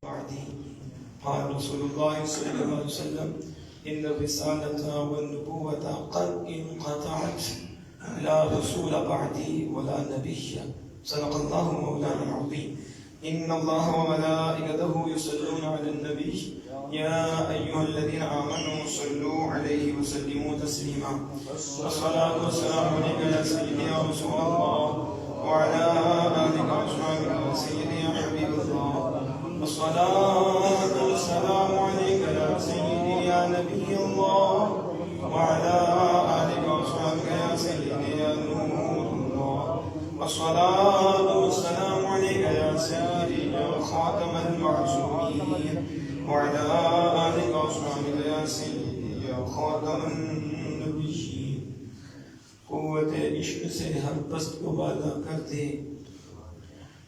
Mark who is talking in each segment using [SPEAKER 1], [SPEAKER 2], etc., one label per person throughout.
[SPEAKER 1] بعدي قال رسول الله صلى الله عليه وسلم إن الرسالة والنبوة قد انقطعت لا رسول بعدي ولا نبي صدق الله مولانا العظيم. إن الله وملائكته يصلون على النبي يا أيها الذين آمنوا صلوا عليه وسلموا تسليما. والصلاة والسلام عليك يا سيدي يا رسول الله وعلى آلك وأصحابك يا سيدي يا حبيب الله. والصلاة والسلام عليك يا سيدي يا نبي الله وعلى آلك وأصحابك يا سيدي يا نور الله. والصلاة والسلام عليك يا سيدي يا خاتم المعصومين وعلى آلك وأصحابك يا سيدي يا خاتم النبيين. قوت عشق سے ہر پست کو بالا کر دے،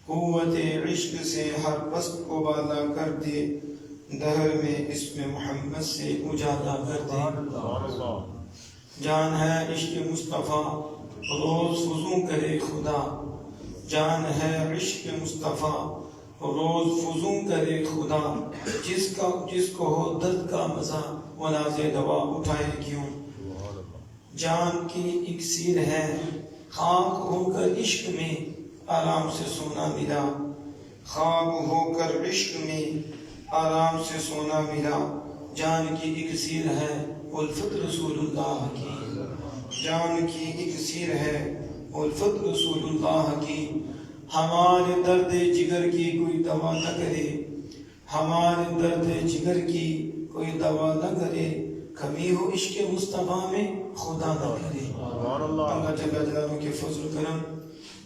[SPEAKER 1] قوت عشق سے ہر پست کو بالا کر دے، دہر میں اسم محمد سے اجالا کر دے. جان ہے عشق مصطفیٰ روز فزوں کرے خدا، جان ہے عشق مصطفیٰ روز فزوں کرے خدا، جس کو ہو درد کا مزہ وہ ناز دوا اٹھائے کیوں. جان کی اکسیر ہے خاک ہو کر عشق میں آرام سے سونا ملا، خواب ہو کر عشق میں آرام سے سونا ملا. جان کی اکسیر ہے الفت رسول اللہ کی، جان کی اکسیر ہے الفت رسول اللہ کی. ہمارے درد جگر کی کوئی دوا نہ کرے، ہمارے درد جگر کی کوئی دوا نہ کرے، کمی ہو عشق مصطفیٰ میں خدا نہ کرے. اللہ جل جلالہ کے فضل و کرم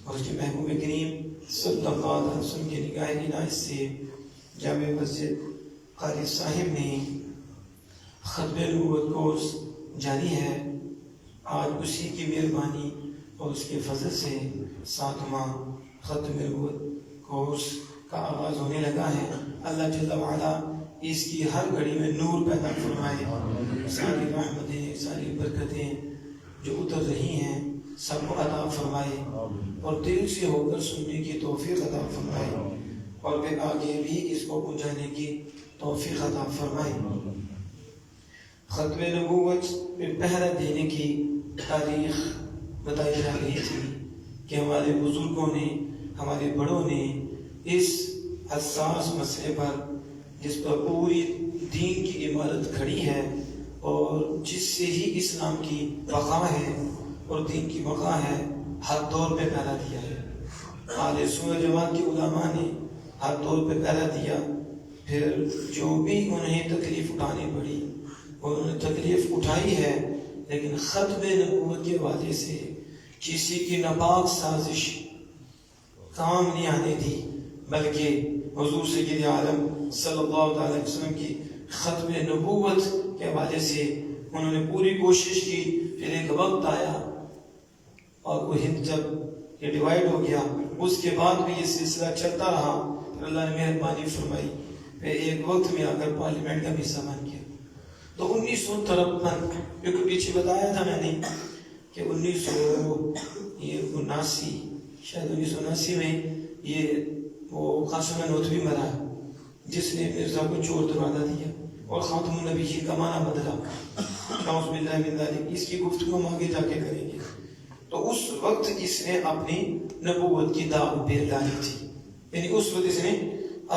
[SPEAKER 1] اور اس کے محبوب کریم صلی اللہ علیہ وسلم کی نگاہ عنایت سے جامع مسجد قاری صاحب نے ختم نبوت کورس جاری ہے. آج اسی کی مہربانی اور اس کے فضل سے 7واں ختم نبوت کورس کا آغاز ہونے لگا ہے. اللہ جل وعلا اس کی ہر گھڑی میں نور پیدا فرمائے، ساری رحمتیں ساری برکتیں جو اتر رہی ہیں سب کو عطا فرمائے، اور دل سے ہو کر سننے کی توفیق عطا فرمائے، اور پھر آگے بھی اس کو پہنچانے کی توفیق عطا فرمائے. ختم نبوت پہ پہرا دینے کی تاریخ بتائی جا رہی تھی کہ ہمارے بزرگوں نے، ہمارے بڑوں نے اس حساس مسئلے پر جس پر پوری دین کی عمارت کھڑی ہے اور جس سے ہی اسلام کی بقا ہے اور دین کی بقا ہے، ہر دور پہ پہرا دیا ہے. اہل سنت جماعت کے علماء نے ہر دور پہ پہرا دیا. پھر جو بھی انہیں تکلیف اٹھانی پڑی انہوں نے تکلیف اٹھائی ہے، لیکن ختم نبوت کے حوالے سے کسی کی ناپاک سازش کام نہیں آنے دی، بلکہ حضور سید عالم صلی اللہ علیہ وسلم کی ختم نبوت کے حوالے سے انہوں نے پوری کوشش کی. پھر ایک وقت آیا اور وہ ہند جب یہ ڈیوائیڈ ہو گیا، اس کے بعد بھی یہ سلسلہ چلتا رہا. پھر اللہ نے مہربانی فرمائی، پھر ایک وقت میں آ کر پارلیمنٹ کا بھی سامان کیا. تو 1953 کیونکہ پیچھے بتایا تھا میں نے کہ 1979 شاید 1979 میں یہ وہ قاسم نوتوی مرا جس نے مرزا کو چور دروازہ دیا اور خاتم النبی کا معنی بدلا. نعوذ باللہ من ذالک. اس کی گفتگو ہم آگے جا کے کریں گے. تو اس وقت اس نے اپنی نبوت کی دعوت پھیل ڈالی تھی، یعنی اس وقت اس نے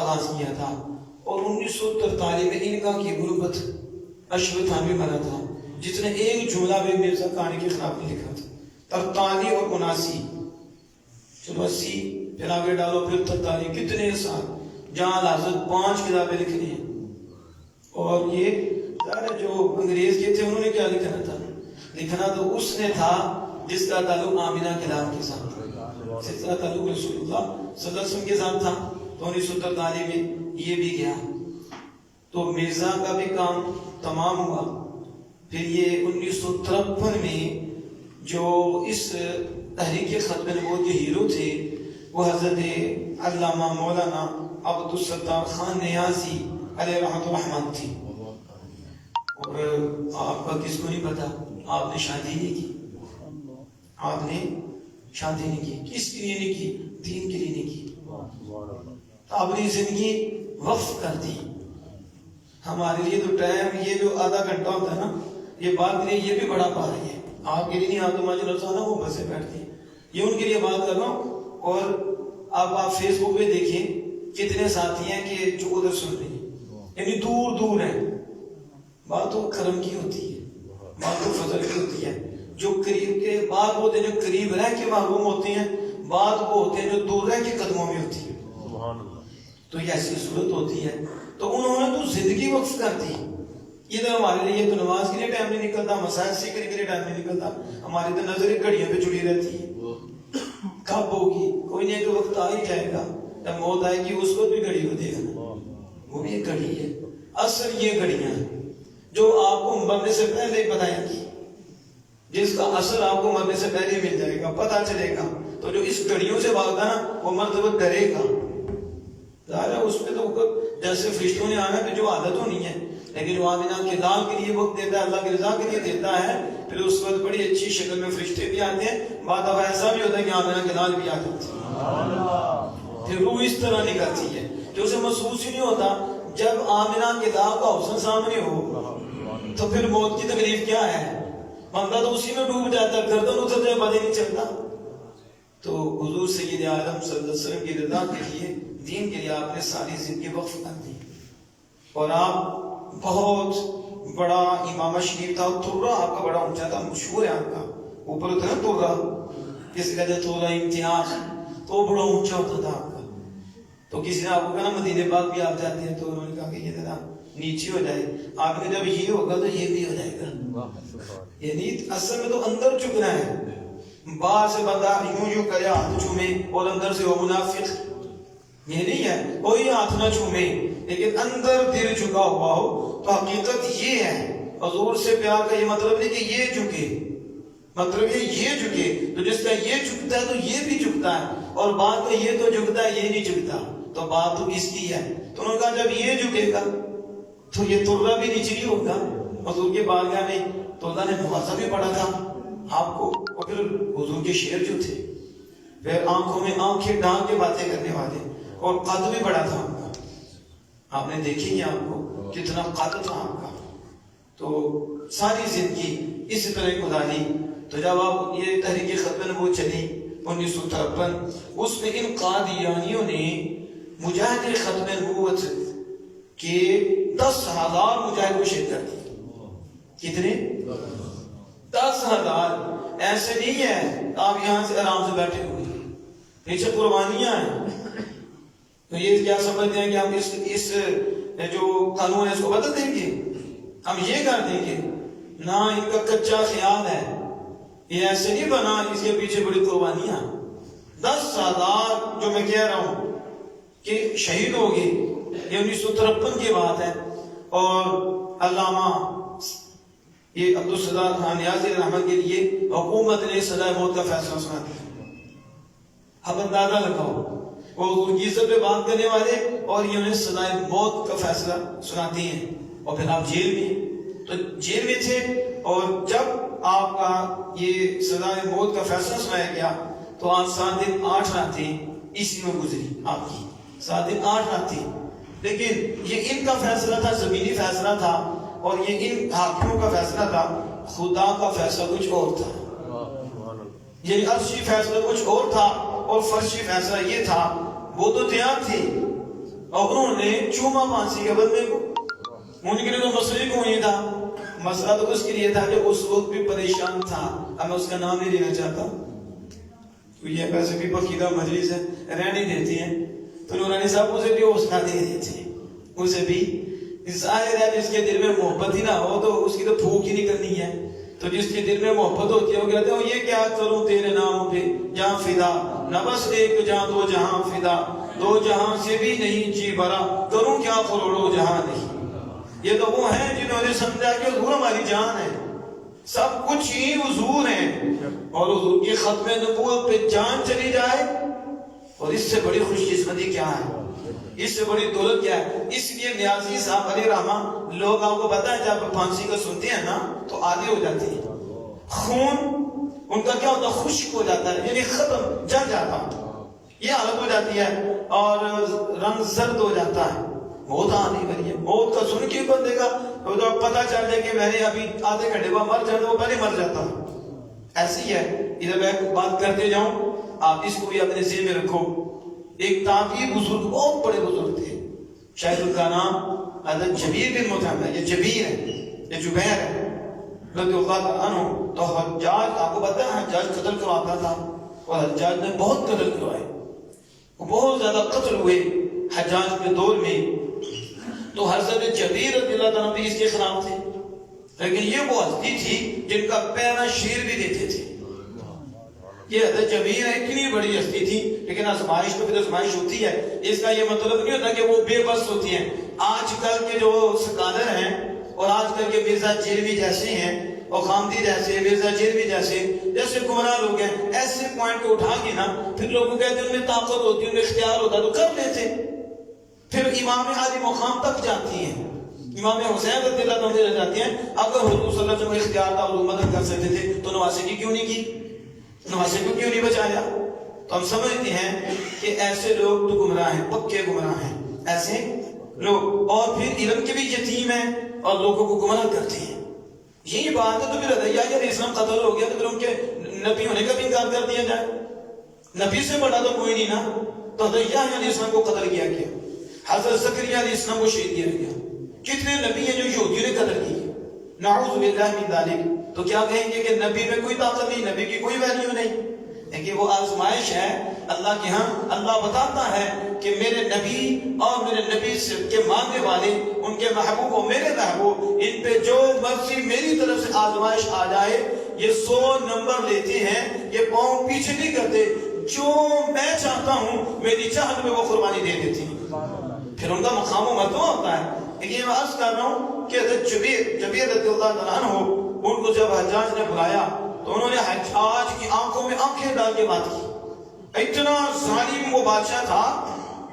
[SPEAKER 1] آغاز کیا تھا. اور 1943 میں ان کا کی غربت اشوتھامی مرا تھا جس نے ایک جملہ بھی مرزا کہانی کے خلاف نہیں لکھا تھا. 43 اور 79 چلو 80 پھر آگے ڈالو پھر 43 کتنے سال جہاں حضرت 5 کتابیں لکھنی ہیں. اور یہ جو انگریز کے تھے انہوں نے کیا لکھنا تھا؟ لکھنا تو اس نے تھا جس کا تعلق آمینہ کے لال کے ساتھ، جس کا تعلق رسول اللہ صلی اللہ علیہ وسلم کے ساتھ تھا. تو 1943 میں یہ بھی گیا. تو مرزا کا بھی کام تمام ہوا. پھر یہ 1953 میں جو اس تحریک ختم نبوت کے ہیرو تھے وہ حضرت علامہ مولانا عبدالستار خان نیازی علیہ رحمۃ الرحمن تھی. اور آپ کا کس کو نہیں پتا، آپ نے شادی نہیں کی، آپ نے شادی نہیں کی. کس کے لیے نہیں کی؟ دین کے لیے نہیں کی. اپنی زندگی وقف کر دی. ہمارے لیے تو ٹائم یہ جو آدھا گھنٹہ ہوتا ہے نا، یہ بات کے لیے یہ بھی بڑا پا رہی ہے. آپ کے لیے نہیں، آپ تو ماجد رسانہ وہ بسے بیٹھتی ہیں، یہ ان کے لیے بات کر رہا ہوں. اور اب آپ فیس بک پہ دیکھیں کتنے ساتھی ہیں کہ جو ادھر سن رہے ہیں، یعنی دور دور ہیں. بات تو کرم کی ہوتی ہے، بات تو فضل کی ہوتی ہے. جو قریب کے بات ہوتے ہیں، جو قریب رہ کے محروم ہوتے ہیں، بات وہ ہوتے ہیں جو دور رہ کے قدموں میں ہوتی ہے. تو یہ ایسی صورت ہوتی ہے. تو انہوں نے تو زندگی وقف کر دی. ادھر ہمارے لیے تو نماز کے لیے ٹائم نہیں نکلتا، مسائل سیکھنے کے لیے ٹائم نہیں نکلتا. ہماری تو نظر گھڑیوں پہ جڑی رہتی ہے. کب ہوگی؟ کوئی نہیں، تو وقت آ ہی جائے گا. جب موت آئے گی اس کو بھی گھڑی کو دے گا، وہ بھی ایک گھڑی ہے. اصل یہ گھڑیاں ہیں جو آپ کو مرنے سے پہلے بتائیں گی، جس کا اثر آپ کو مرنے سے پہلے مل جائے گا، پتہ چلے گا. تو جو اس گھڑیوں سے بھاگتا نا وہ مرتبہ ڈرے گا. ظاہر ہے اس پہ تو جیسے فرشتوں نے آنا تو جو عادت ہونی ہے، لیکن جو آمینہ کے لال کے لیے وقت دیتا ہے، اللہ کی رضا کے لیے دیتا ہے، پھر اس وقت بڑی اچھی شکل میں فرشتے بھی آتے ہیں. بعد اب ایسا بھی ہوتا ہے کہ آمینہ کے لال بھی آ جاتے ہیں. پھر روح اس طرح نکلتی ہے جو اسے محسوس ہی نہیں ہوتا. جب آمینہ کے لال کا حسن سامنے ہو تو پھر موت کی تکلیف کیا ہے؟ بندہ تو اسی میں ڈوب جاتا ہے، گردن اتر جائے پتہ نہیں چلتا. تو حضور سید عالم صلی اللہ علیہ وسلم کی رضا کے لیے، دین کے لیے آپ نے ساری زندگی وقف کر دی. اور آپ بہت بڑا امام شریف تھا. ترہ آپ کا بڑا اونچا تھا، مشہور ہے آپ کا. اوپر تھا نا ترہ، جس کا ترہ امتیاز، تو بڑا اونچا ہوتا تھا آپ کا. تو کسی نے آپ کو کہا نا مدینے پاک بھی آپ جاتے ہیں، تو انہوں نے کہا کہ یہ ذرا نیچے ہو جائے. آپ نے جب یہ ہوگا تو یہ بھی ہو جائے گا. یعنی اصل میں تو اندر جھکنا ہے. باہر سے بندہ یوں یوں کرے ہاتھ چومے اور اندر سے وہ منافق، یہ نہیں ہے. کوئی ہاتھ نہ چومے لیکن اندر دل جھکا ہوا ہو. تو حقیقت یہ ہے، حضور سے پیار کا یہ مطلب نہیں کہ یہ جھکے، مطلب یہ جھکے. تو جس کا یہ جھکتا ہے تو یہ بھی جھکتا ہے، اور بات کا یہ تو جھکتا ہے یہ نہیں جھکتا. تو بات تو اس کی ہے. تو انہوں نے کہا جب یہ جھکے گا تو یہ ترہ بھی نیچے ہوگا. حضور کے بارگاہ میں تو اللہ نے نوازا بھی پڑا تھا آپ کو. اور پھر حضور کے شعر جو تھے، پھر آنکھوں میں آنکھیں ڈال کے باتیں کرنے والے، اور قد بھی بڑا تھا آپ کا. آپ نے دیکھی آپ کو کتنا قد تھا آپ کا. تو ساری زندگی اسی طرح گزاری. تو جب آپ یہ تحریک ختم نبوت چلی 1953، اس میں ان قادیانیوں نے مجاہد ختم نبوت کے 10,000 مجاہد کو شرکت کی. کتنے؟ 10,000. ایسے نہیں ہے آپ یہاں سے آرام سے بیٹھے ہوئے، نیچے قربانیاں ہیں. تو یہ کیا سمجھتے ہیں کہ ہم اس جو قانون ہے اس کو بدل دیں گے، ہم یہ کر دیں گے؟ نہ، ان کا کچا خیال ہے. یہ ایسے نہیں بنا، اس کے پیچھے بڑی قربانیاں. 10,000 جو میں کہہ رہا ہوں کہ شہید ہو گئے، یہ 1953 کی بات ہے. اور علامہ یہ عبدالستار خان نیازی رحمت کے لیے حکومت نے سزائے موت کا فیصلہ سنا دیا. اب اندازہ لگاؤ، وہ حضور کی عزت پہ بات کرنے والے اور یہ انہیں سزائے موت کا فیصلہ سناتے ہیں. اور پھر آپ جیل میں، تو جیل میں تھے. اور جب آپ کا یہ سزائے موت کا فیصلہ سنایا گیا تو آج 7 دن 8 راتیں اسی میں گزری آپ کی. 7 دن 8 راتیں. لیکن یہ ان کا فیصلہ تھا، زمینی فیصلہ تھا، اور یہ ان حاکموں کا فیصلہ تھا. خدا کا فیصلہ کچھ اور تھا. یہ عرشی فیصلہ کچھ اور تھا، اور فرشی فیصلہ یہ تھا. وہ تو تیار تھے اور انہوں نے چوما پھانسی کے بندے کو. ان کے لیے تو مسئلے کو یہ تھا، مسئلہ تو اس کے لیے تھا کہ اس وقت بھی پریشان تھا. اب میں اس کا نام نہیں لینا چاہتا، تو یہ ویسے بھی پقیدہ مجلس ہے، رہنے دیتے ہیں. تو نورانی صاحب اسے بھی حوصلہ دے دیتے ہیں. اسے بھی ظاہر ہے جس کے دل میں محبت ہی نہ ہو تو اس کی تو پھونک ہی نہیں کرنی ہے. تو جس کے دل میں محبت ہوتی ہے وہ کہتے ہیں یہ کیا کروں تیرے نام پہ جہاں فدا، نہ بس ایک جہاں دو جہاں فدا، 2 جہاں سے بھی نہیں جی بھرا، کروں کیا کروڑوں جہاں نہیں. یہ تو وہ ہیں جنہوں نے سمجھا کہ حضور ہماری جان ہے، سب کچھ ہی حضور ہیں. اور حضور کی ختم نبوت پہ جان چلی جائے، اور اس سے بڑی خوش قسمتی کیا ہے، اس سے بڑی دولت کیا ہے. اس لیے نیازی صاحب علیہ رحمہ، لوگ آپ کو پتا ہے جب پھانسی کا سنتے ہیں نا تو آدھی ہو جاتی ہے. خون ان کا کیا ہوتا ہے؟ خشک ہو جاتا ہے، یعنی ختم، جل جاتا، یہ حالت ہو جاتی ہے. اور رنگ زرد ہو جاتا ہے. موت آنے والی ہے. موت کا سن کے بندے کا تو پتہ چل جائے کہ میں نے ابھی آدھے گھنٹے بعد مر جانا، وہ پہلے مر جاتا. ایسی ہے. ادھر میں بات کرتے جاؤں، آپ اس کو بھی اپنے ذہن میں رکھو. ایک تابعی بزرگ، بہت بڑے بزرگ تھے، شاید ان کا نام حضرت جبیر بن مطعم ہے. یہ جبیر ہے، یہ جبیر ہے رضی اللہ عنہ. تو حجاج، آپ کو پتا ہے حجاج قتل کرواتا تھا، اور حجاج نے بہت قتل کروائے، بہت زیادہ قتل ہوئے حجاج کے دور میں. تو حضرت جبیر رضی اللہ عنہ بھی اس کے خلاف تھے، لیکن یہ وہ ہستی تھی جن کا پیرا شیر بھی دیتے تھے. یہ حضرت جبیر اتنی بڑی ہستی تھی، لیکن آزمائش تو پھر آزمائش ہوتی ہے. اس کا یہ مطلب نہیں ہوتا کہ وہ بے بس ہوتی ہیں. آج کل کے جو سکالر ہیں اور آج کل کے مرزا جیروی جیسے ہیں اور خامدی جیسے، مرزا جیروی جیسے گمراہ لوگ ہیں، ایسے پوائنٹ کو اٹھا کے نا پھر لوگوں کہتے ہیں ان میں طاقت ہوتی ہے، ان میں اختیار ہوتا تو کر لیتے. پھر امام عالی مقام تک جاتی ہیں، امام حسین رضی اللہ عنہ جاتی ہیں. اگر حضور صلی اللہ علیہ وسلم کو اختیار تھا اور مدد کر سکتے تھے تو نواسے کی کیوں نہیں کی، نواسے کو کیوں نہیں بچایا؟ تو ہم سمجھتے ہیں کہ ایسے لوگ تو گمراہ ہیں، پکے گمراہ ہیں ایسے لوگ. اور پھر علم کے بھی یتیم ہیں اور لوگوں کو گمراہ کرتے ہیں. یہی بات ہے. تو پھر علیہ السلام قتل ہو گیا تو پھر ان کے نبی ہونے کا بھی انکار کر دیا جائے؟ نبی سے بڑا تو کوئی نہیں نا. تو علیہ السلام کو قتل کیا گیا، حضرت زکریا علیہ السلام کو شہید کیا گیا. کتنے نبی ہیں جو یہودیوں نے قتل کی؟ نعوذ باللہ من ذالک. تو کیا کہیں گے کہ نبی میں کوئی طاقت نہیں، نبی کی کوئی ویلیو نہیں؟ لیکن وہ آزمائش ہے اللہ کے ہاں. اللہ بتاتا ہے کہ میرے نبی اور میرے نبی سے کے ماننے والے، ان کے محبوب و میرے محبوب، ان پہ جو مرضی میری طرف سے آزمائش آ جائے یہ 100 نمبر لیتے ہیں، یہ پاؤں پیچھے نہیں کرتے. جو میں چاہتا ہوں میری چاہت میں وہ قربانی دے دیتی ہیں. پھر ان کا مقام و مرتبہ ہوتا ہے. لیکن میں عرض کر رہا ہوں کہ حضرت جبیر رضی اللہ عنہ ان کو جب حجاج نے بلایا تو انہوں نے حجاج کی آنکھوں میں آنکھیں ڈال کے بات کی. اتنا ظالم وہ بادشاہ تھا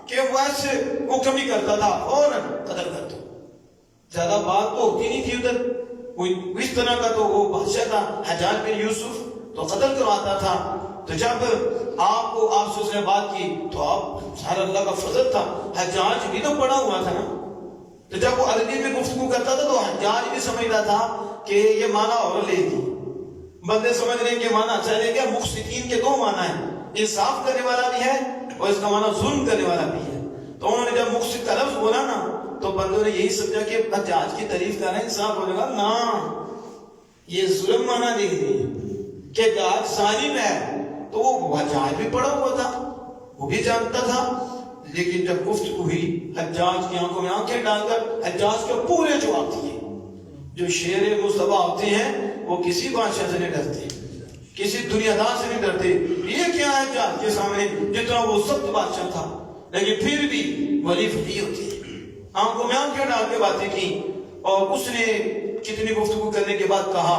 [SPEAKER 1] کہ وہ ایسے حکم ہی کرتا تھا فوراً قتل کر دو. زیادہ بات تو ہوتی نہیں تھی ادھر، کوئی اس طرح کا تو وہ بادشاہ تھا حجاج بن یوسف، تو قتل کرواتا تھا. تو جب آپ کو آپ سے اس نے بات کی تو آپ سارا اللہ کا فضل تھا، حجاج بھی تو پڑا ہوا تھا نا. تو جب وہ عربی میں گفتگو کرتا تھا تو حجاج بھی سمجھتا تھا کہ یہ معنی اور لے دی. بندے سمجھ رہے ہیں کہ معنی اچھا لے گیا. مقسطین کے 2 معنی ہیں، انصاف کرنے والا بھی ہے اور اس کا معنی ظلم کرنے والا بھی ہے. تو انہوں نے جب مقسط کا لفظ بولا نا تو بندوں نے یہی سمجھا کہ حجاج کی تعریف کر رہے ہیں، انصاف ہونے کا نا، یہ ظلم معنی دے دی کہ حجاج ظالم ہے. تو وہ حجاج بھی پڑا ہوا تھا، وہ بھی جانتا تھا. لیکن جب گفتگو ہوئی حجاج کی آنکھوں میں آنکھیں ڈال کر حجاج کے پورے جواب دیے. جو شیر مصطفیٰ ہوتے ہیں وہ کسی بادشاہ سے نہیں ڈرتے، کسی دنیا دار سے نہیں ڈرتے. یہ کیا ہے حجاج کے سامنے جتنا وہ سخت بادشاہ تھا لیکن پھر بھی ولی فقی ہوتی ہے. آنکھوں میں آنکھیں ڈال کے باتیں کی. اور اس نے کتنی گفتگو کرنے کے بعد کہا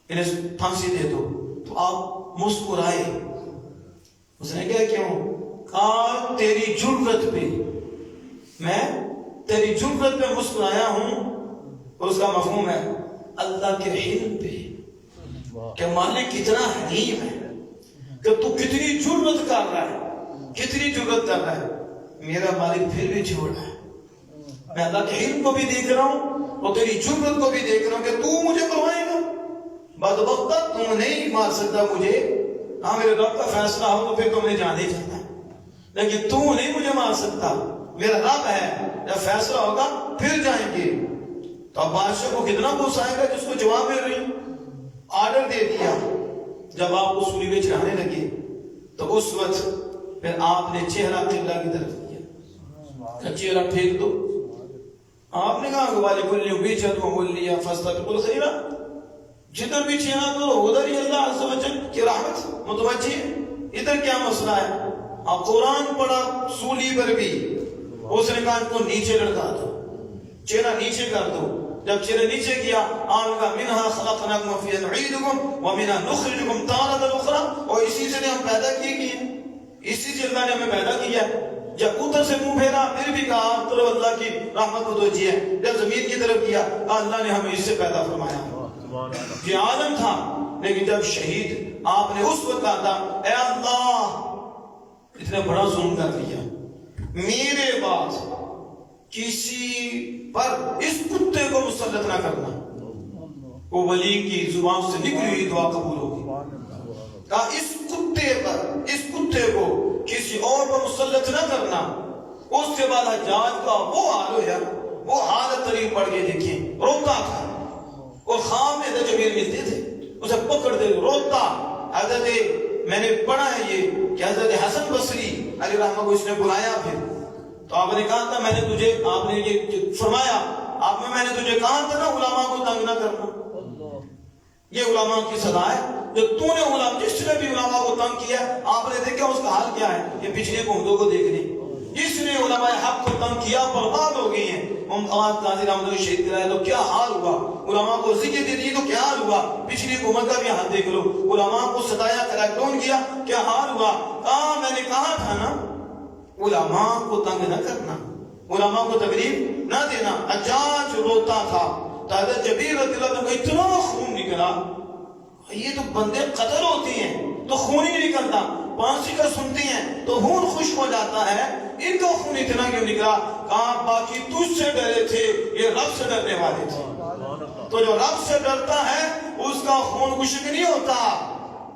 [SPEAKER 1] انہیں پھانسی دے دو. تو آپ مسکرائے. اس نے کہا کیوں؟ کہا تیری جرت پہ، میں تیری جرت پہ مسکرایا ہوں. اور اس کا مفہوم ہے اللہ کے حلم پہ کہ مالک کتنا حلیم ہے، کہ تو کتنی جرت کر رہا ہے، کتنی جرت کر رہا ہے. میرا مالک پھر بھی چھوڑ رہا ہے. میں اللہ کے حلم کو بھی دیکھ رہا ہوں اور تیری جرت کو بھی دیکھ رہا ہوں کہ تو مجھے مروائے گا. بدبخت تم نہیں مار سکتا مجھے. ہاں میرے رب کا فیصلہ ہو تو پھر تم نے جانے جانا ہے، لیکن تو نہیں مجھے مار سکتا. میرا رب ہے، جب فیصلہ ہوگا پھر جائیں گے. تو اب بادشاہ کو کتنا غصہ آئے گا جس کو جواب میں رہی آرڈر دے دیا. جب آپ کو سولی میں چڑھانے لگے تو اس وقت پھر آپ نے چہرہ قبلہ کی طرف کیا، چہرہ پھینک دو. آپ نے کہا کہ وَلِكُلِّ وِجْهَةٌ مُوَلِّيَةٌ فَاسْتَبِقُوا الْخَيْرَاتِ. جدھر بھی چہرہ دو ادھر ہی اللہ عز و جل کی رحمت متوجہ ہے. ادھر کیا مسئلہ ہے؟ آپ قرآن پڑھا سولی پر بھی اس نے کہا کو نیچے لڑکا دو، چہرہ نیچے کر دو. جب چہرہ نیچے کیا آن کا منہا خلقناکم وفیہا نعیدکم ومنہا نخرجکم تارۃ اخری. اور اسی سے ہم پیدا کیے گئے، اسی سے اللہ نے ہمیں پیدا کیا. جب ادھر سے منہ پھیرا پھر بھی کہا طرف اللہ کی رحمت متوجہ ہے. جب زمین کی طرف کیا اللہ نے ہمیں اس سے پیدا فرمایا. یہ عالم تھا. لیکن جب شہید آپ نے اس وقت کہا تھا اے اللہ اتنا بڑا ظلم کر دیا، میرے بعد کسی پر اس کتے کو مسلط نہ کرنا. وہ ولی کی زبان سے نکلی ہوئی دعا قبول ہوگی. کہا اس کتے پر، اس کتے کو کسی اور پر مسلط نہ کرنا. اس کے بعد حجاج کا وہ حال ہو یا وہ حالت ترین پڑھ کے دیکھیں، روتا تھا. اور خام میں جبیر ملتے تھے، اسے پکڑ دے روتا. حضرت میں نے پڑھا ہے یہ کہ حضرت حسن بصری علیہ رحمہ کو اس نے بلایا. پھر تو آپ نے کہا تھا، میں نے تجھے، آپ نے یہ فرمایا آپ میں نے تجھے کہا تھا نا علماء کو تنگ نہ کرنا. یہ علماء کی سزا ہے جو تو نے علماء، جس نے بھی علماء کو تنگ کیا آپ نے دیکھا اس کا حال کیا ہے. یہ پچھلے گھومدوں کو دیکھ لیں، جس نے علماء حق کو تنگ کیا برباد ہو گئی ہیں. قاضی رحمۃ اللہ شہید کرائے تو کیا حال ہوا، علماء کو ذکر دے دی تو کیا حال ہوا. پچھلی حکومت کا بھی حال دیکھ لو، علماء کو ستایا، کریک ڈاؤن کیا، کیا حال ہوا. میں نے کہا تھا نا علماء کو تنگ نہ کرنا، علماء کو تکلیف نہ دینا. حجاج روتا تھا. حضرت جبیر رضی اللہ عنہ کو اتنا خون نکلا، یہ تو بندے قتل ہوتی ہیں تو خون ہی نہیں نکلتا، پانسی کا سنتی ہیں تو خون خشک ہو جاتا ہے، ان کا خون اتنا کیوں نکلا. کہاں باقی تجھ سے ڈرے تھے، یہ رب سے ڈرنے والے تھے. تو جو رب سے ڈرتا ہے اس کا خون خشک نہیں ہوتا،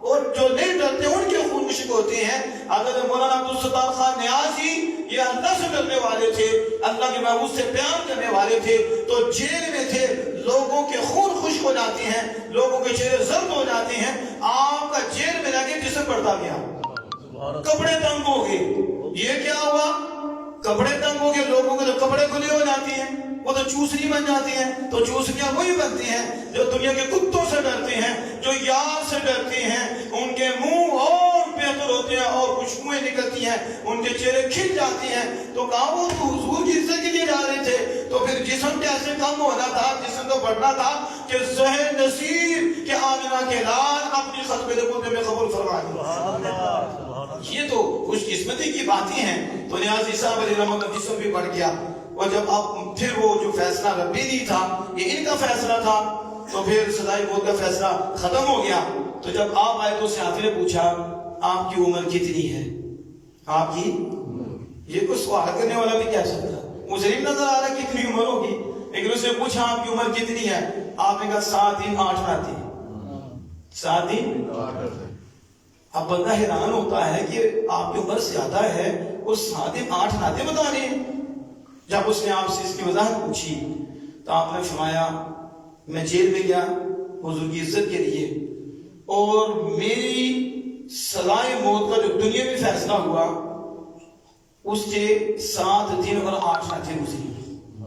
[SPEAKER 1] اور جو نہیں ڈرتے ان کے خون خشک ہوتے ہیں. حضرت مولانا عبدالستار خان نیازی یہ اللہ سے ڈرنے والے تھے، اللہ کے محبوب سے پیار کرنے والے تھے. تو جیل میں تھے، لوگوں کے خون خشک ہو جاتے ہیں، لوگوں کے چہرے زرد ہو جاتے ہیں. آپ کا جیل میں رہ کے جسم بڑھتا گیا، کپڑے تنگ ہو گئے. یہ کیا ہوا؟ کپڑے تنگ ہو گئے. لوگوں کے جو کپڑے کھلے ہو جاتے ہیں وہ تو چوسنی بن جاتی ہیں. تو چوسنیاں وہی بنتی ہیں جو دنیا کے کتوں سے ڈرتے ہیں، جو یار سے ڈرتے ہیں. ان کے منہ اور بہتر ہوتے ہیں اور خوشبوئیں نکلتی ہیں، ان کے چہرے کھل جاتے ہیں. تو کہا وہ تو حضور کی عزت کے لیے جا رہے تھے. تو پھر جسم کیسے کم ہونا تھا؟ جسم تو بڑھنا تھا کہ زہر نصیب کے آمنہ کے لال اپنی ختم نبوت میں قبول فرما دیا. یہ تو خوش قسمتی کی باتیں ہیں. تو نیازی صاحب علیہ رحمہ کا جسم بھی بڑھ گیا. اور جب آپ پھر وہ جو فیصلہ ربی نہیں تھا، یہ ان کا فیصلہ تھا، تو پھر سزائے موت کا فیصلہ ختم ہو گیا. تو جب آپ آئے تو صحافی نے پوچھا آپ کی عمر کتنی ہے؟ آپ کی، یہ کوئی سوال کرنے والا بھی کہہ سکتا، مجھے نہیں نظر آ رہا کتنی عمر ہوگی. لیکن اس نے پوچھا آپ کی عمر کتنی ہے؟ آپ نے کہا 7 دن 8 راتیں. 7 دن 8. اب بندہ حیران ہوتا ہے کہ آپ کی عمر زیادہ ہے، وہ 7 دن 8 راتیں بتا رہے ہیں. جب اس نے آپ سے اس کی وضاحت پوچھی تو آپ نے فرمایا میں جیل میں گیا حضور کی عزت کے لیے، اور میری سزائے موت کا جو دنیاوی فیصلہ ہوا اس کے 7 دن اور 8 راتیں گزری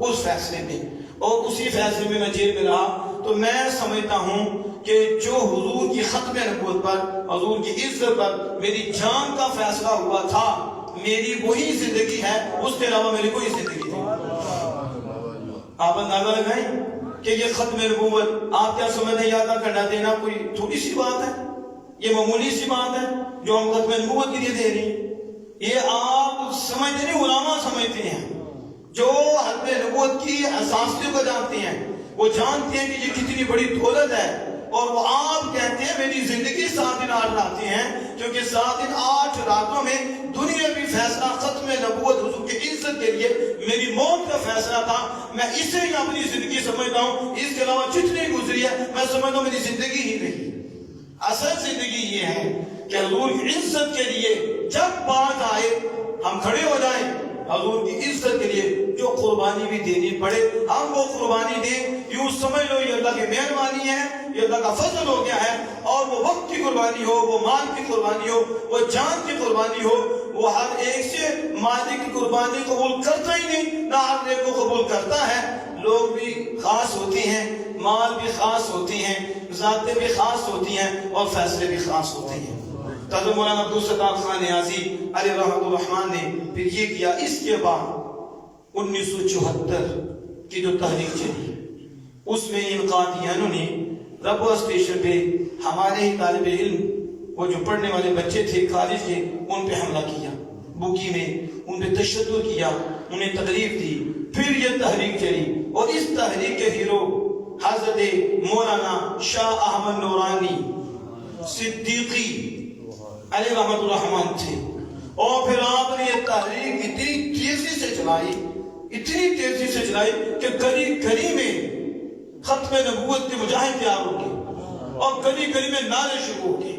[SPEAKER 1] اس فیصلے میں، اور اسی فیصلے میں جیل میں رہا. تو میں سمجھتا ہوں کہ جو حضور کی ختم نبوت پر، حضور کی عزت پر میری جان کا فیصلہ ہوا تھا، میری وہی زندگی ہے، اس کے علاوہ میری کوئی زندگی نہیں. آپ اندازہ لگائیں کہ یہ ختم نبوت آپ کیا سمجھتے ہیں؟ یادہ کرنا دینا کوئی تھوڑی سی بات ہے، یہ معمولی سی بات ہے جو ہم ختم نبوت کے لیے دے رہے ہیں. یہ آپ سمجھتے نہیں، علماء سمجھتے ہیں جو ختم نبوت کی حساسیت کو جانتے ہیں. وہ جانتے ہیں کہ یہ کتنی بڑی دولت ہے، اور وہ آپ کہتے ہیں میری زندگی 7 دن 8 راتیں ہیں، کیونکہ 7 دن 8 راتوں میں دنیا بھی فیصلہ ختم نبوت حضور کی عزت کے لیے میری موت کا فیصلہ تھا. میں اسے ہی اپنی زندگی سمجھتا ہوں، اس کے علاوہ جتنی گزری ہے میں سمجھتا ہوں میری زندگی ہی نہیں. اصل زندگی یہ ہے کہ حضور کی عزت کے لیے جب بات آئے ہم کھڑے ہو جائیں، حضور کی عزت کے لیے جو قربانی بھی دینی پڑے ہم وہ قربانی دیں. یوں سمجھ لو یہ اللہ کی مہربانی ہے، یہ اللہ کا فضل ہو گیا ہے. اور وہ وقت کی قربانی ہو، وہ مال کی قربانی ہو، وہ جان کی قربانی ہو، وہ ہر ایک سے مالک کی قربانی قبول کرتا ہی نہیں، نہ ہر ایک کو قبول کرتا ہے. لوگ بھی خاص ہوتے ہیں، مال بھی خاص ہوتی ہیں، ذاتیں بھی خاص ہوتی ہیں، اور فیصلے بھی خاص ہوتے ہیں. حضرت مولانا عبدالستار خان نیازی علیہ رحمۃ الرحمن نے پھر یہ کیا. اس کے بعد 1974 کی جو تحریک چلی اس میں ان قادیانوں نے ربوہ اسٹیشن پہ ہمارے ہی طالب علم، وہ جو پڑھنے والے بچے تھے کالج کے، ان پہ حملہ کیا، بوکی میں ان پہ تشدد کیا، انہیں تکلیف دی. پھر یہ تحریک چلی، اور اس تحریک کے ہیرو حضرت مولانا شاہ احمد نورانی صدیقی علیہ رحمۃ الرحمن تھے. اور پھر آپ نے یہ تحریک اتنی تیزی سے چلائی، اتنی تیزی چلائی کہ گلی گلی میں ختم نبوت کے مجاہد تیار ہو گئے اور گلی گلی میں نعرے شروع ہو گئے.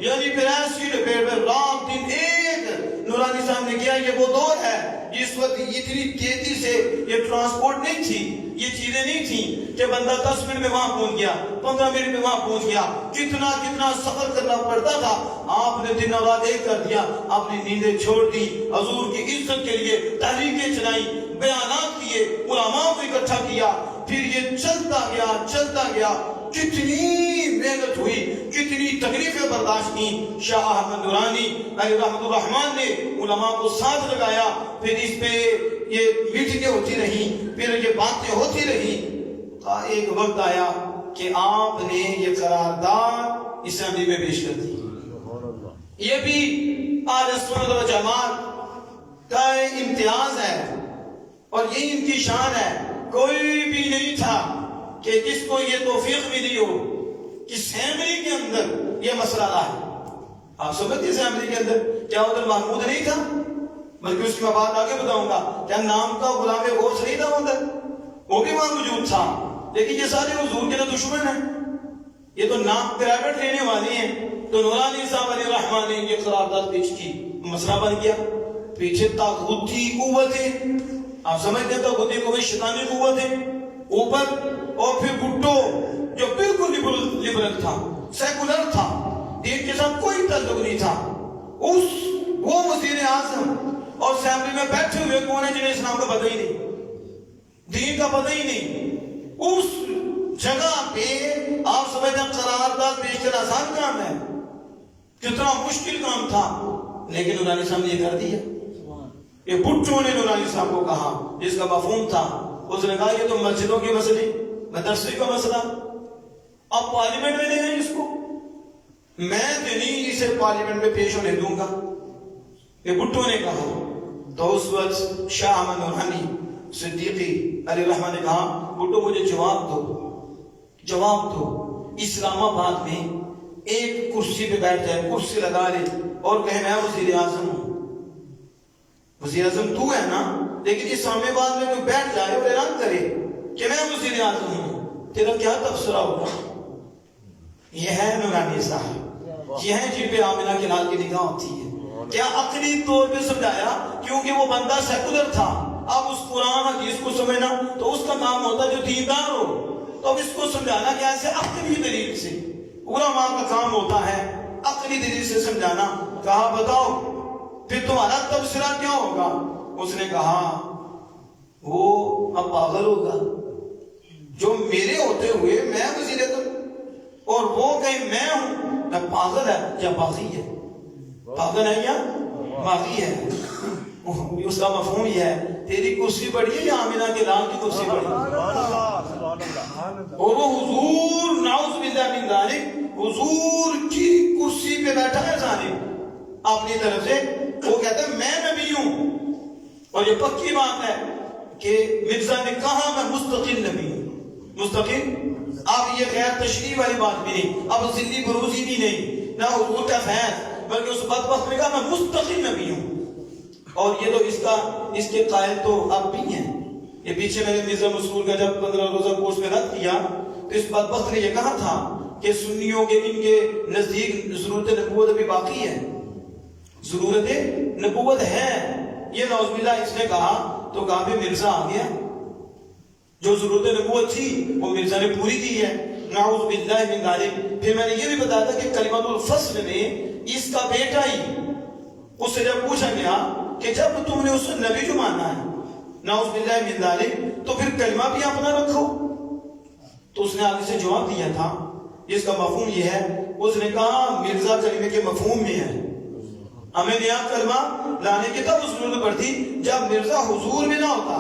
[SPEAKER 1] یعنی پھر ایسی لپیٹ میں رات دن ایک نورانی صاحب نے کیا. یہ وہ دور ہے جس وقت اتنی تیزی سے یہ ٹرانسپورٹ نہیں تھی, یہ چیزیں نہیں تھیں کہ بندہ 10 منٹ میں وہاں پہنچ گیا, 15 منٹ میں وہاں پہنچ گیا. کتنا سفر کرنا پڑتا تھا. آپ نے دن اور رات ایک کر دیا, اپنی نیندیں چھوڑ دی, حضور کی عزت کے لیے تحریکیں چلائی, بیانات کیے, علماء کو اکٹھا کیا. پھر یہ چلتا گیا. کتنی محنت ہوئی, کتنی تکلیفیں برداشت کی. شاہ احمد نورانی علیہ رحمت الرحمن نے علماء کو ساتھ لگایا. پھر اس پہ یہ میٹنگیں ہوتی رہی, پھر یہ باتیں ہوتی رہی. ایک وقت آیا کہ آپ نے یہ قرارداد اسمبلی میں پیش کر دی. یہ بھی اہل سنت و جماعت کا امتیاز ہے اور یہ ان کی شان ہے. کوئی بھی نہیں تھا کہ جس کو یہ توفیق ملی ہو کہ اسمبلی کے اندر یہ مسئلہ ہے. آپ سمجھتے ہیں اسمبلی کے اندر کیا ادھر محمود نہیں تھا, بلکہ اس کی میں بات آگے بتاؤں گا. کیا نام کا غلام غوث نہیں تھا ادھر, وہ بھی وہاں موجود تھا. لیکن یہ سارے حضور کے دشمن ہیں, یہ تو نام پرائیویٹ لینے والے ہیں. تو نورانی صاحب علیہ الرحمن نے یہ قرارداد پیش کی, مسئلہ بن گیا. پیچھے طاغوتی قوتیں, آپ سمجھتے ہیں طاغوتی قوت شیطانی قوتیں اوپر, اور پھر بھٹو جو بالکل لبرل تھا, سیکولر تھا, دین کے ساتھ کوئی تعلق نہیں تھا. وہ وزیر اعظم اور اسمبلی میں بیٹھے ہوئے کون ہیں جنہیں اسلام کا پتہ ہی نہیں, دین کا پتہ ہی نہیں. اس جگہ پہ آپ سمجھتے ہیں قرارداد پیش کرنا آسان کام ہے, کتنا مشکل کام تھا. لیکن نورانی صاحب نے یہ کر دیا. یہ بھٹو نے نورانی صاحب کو کہا, جس کا مفہوم تھا, اس نے کہا یہ تو مسجدوں کی مسئلے, مدرسے کا مسئلہ, اب پارلیمنٹ میں لے گئے اس کو, میں تو نہیں اسے پارلیمنٹ میں پیش ہونے دوں گا. یہ بھٹو نے کہا. تو اس وقت شاہ احمد نورانی صدیقی علیہ الرحمن نے کہا, بھٹو مجھے جواب دو. اسلام آباد میں ایک کرسی پہ بیٹھ جائے, کرسی لگا لے اور کہے میں وزیر اعظم ہوں. وزیر اعظم تو ہے نا, لیکن اسلام آباد میں کوئی بیٹھ جائے اور اعلان کرے کہ میں وزیر اعظم ہوں, تیرا کیا تبصرہ ہوگا؟ یہ ہے نورانی صاحب, یہ ہے جن پہ آمنہ کے لال کی نگاہ ہوتی ہے. کیا عقلی طور پہ سمجھایا, کیونکہ وہ بندہ سیکولر تھا. اب اس قرآن حدیث کو سمجھنا تو اس کا کام ہوتا جو دیندار ہو, تو اب اس کو سمجھانا کہ ایسے عقلی دلیل سے, علماء کا کام ہوتا ہے عقلی دلیل سے سمجھانا. کہا بتاؤ پھر تمہارا تبصرہ کیا ہوگا؟ اس نے کہا وہ اب پاگل ہوگا جو میرے ہوتے ہوئے میں وزیر اعظم اور وہ کہیں میں ہوں, نہ پاگل ہے یا باغی ہے, پاگل ہے یا باغی ہے. اس کا مفہوم یہ ہے, تیری کرسی بڑی ہے یا آمنہ کے لال کی کرسی بڑی ہے؟ اور وہ حضور نعوذ باللہ من ذالک, حضور کی کرسی پہ بیٹھا ہے ظالم اپنی طرف سے. وہ کہتا ہے میں نبی ہوں, اور یہ پکی بات ہے کہ مرزا نے کہا میں مستقل نبی ہوں. مستقل, اب یہ غیر تشریح والی بات بھی نہیں, اب ذلی بروزی بھی نہیں, نہ حضور کا فیض, بلکہ اس بدبخت نے کہا میں مستقل نبی ہوں. اور یہ تو اس کے قائل تو اب بھی ہیں. یہ پیچھے میں نے مرزا مسرور کا جب 15 روزہ کورس میں رد کیا تو اس بدبخت نے یہ کہا تھا کہ سنیوں کے ان کے نزدیک ضرورت نبوت ابھی باقی ہے, ضرورت نبوت ہے. یہ نعوذ باللہ اس نے کہا تو کہا بھی مرزا آ گیا, جو ضرورت نبوت تھی وہ مرزا نے پوری کی ہے. نعوذ باللہ من ذالک. پھر میں نے یہ بھی بتایا تھا کہ کلمۃ الفصل میں اس کا بیٹا ہی, اس سے جب پوچھا گیا کہ جب تم نے اس نبی کو ماننا ہے نعوذ باللہ من ذالک تو پھر کلمہ بھی اپنا رکھو, تو اس نے آگے سے جواب دیا تھا جس کا مفہوم یہ ہے. اس نے کہا مرزا کلمے کے مفہوم میں ہے, ہمیں نیا کلمہ لانے کی تب ضرورت پڑتی جب مرزا حضور میں نہ ہوتا,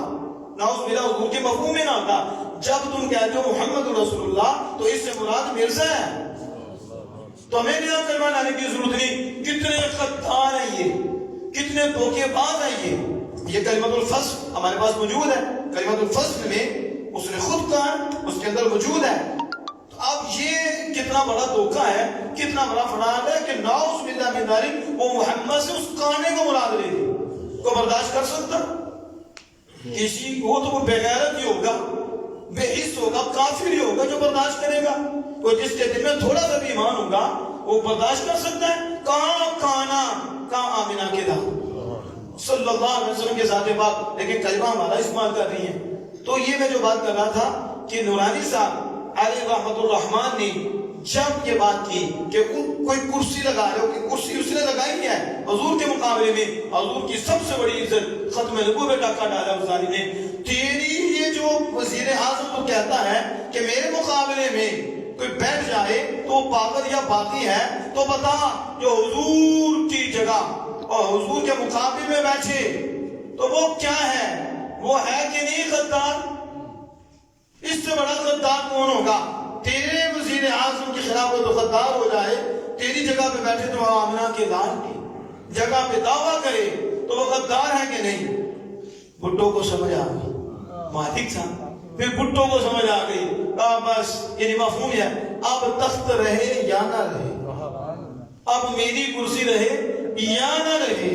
[SPEAKER 1] نعوذ باللہ حضور کے مفہوم میں نہ ہوتا. جب تم کہتے ہو محمد رسول اللہ تو اس سے مراد مرزا ہے, تو ہمیں نیا کلمہ لانے کی ضرورت نہیں. کتنے غدار ہیں یہ, کتنے دھوکے باز ہیں یہ کلمۃ الفصل ہمارے پاس موجود ہے. کلمۃ الفصل میں اس نے خود کہا, اس کے اندر موجود ہے. تو اب یہ کتنا بڑا دھوکہ ہے, کتنا بڑا فراڈ ہے کہ نعوذ باللہ من ذالک وہ محمد سے اس کانے کو مراد لے لی. کو برداشت کر سکتا
[SPEAKER 2] کسی وہ تو وہ بغیرت ہی ہوگا، بے حس ہوگا، کافر ہی ہوگا جو برداشت کرے گا۔ کوئی جس کے دل میں تھوڑا سا بھی ایمان ہوگا وہ برداشت کر سکتا ہے۔ کہاں آمینہ کے دار صلی اللہ علیہ وسلم کے ذات پاک، لیکن کلمہ ہمارا استعمال کر رہی ہیں۔ تو یہ میں جو بات کر رہا تھا کہ نورانی صاحب علیہ رحمت الرحمن نے جب یہ بات کی کہ کوئی کرسی لگا رہے ہو، کہ کرسی اس نے لگائی ہے حضور کے مقابلے میں، حضور کی سب سے بڑی عزت ختم نبوت میں ڈاکہ ڈالا اس ظالم نے۔ تیری یہ جو وزیر اعظم تو کہتا ہے کہ میرے مقابلے میں کوئی بیٹھ جائے تو وہ پاگل یا باقی ہے، تو بتا جو حضور کی جگہ اور حضور کے مقابلے میں بیٹھے تو وہ کیا ہے؟ وہ ہے کہ نہیں غدار؟ اس سے بڑا غدار کون ہوگا؟ تیرے وزیر اعظم کے خلاف وہ تو غدار ہو جائے، تیری جگہ پہ بیٹھے تو آمنہ کے لال کی جگہ پہ دعویٰ کرے تو وہ غدار ہے کہ نہیں؟ بھٹو کو سمجھ آ گئی، مالک صاحب پھر بھٹو کو سمجھ آ گئی، بس یعنی مفہوم ہے اب تخت رہے یا نہ رہے، اب میری کرسی رہے یا نہ رہے،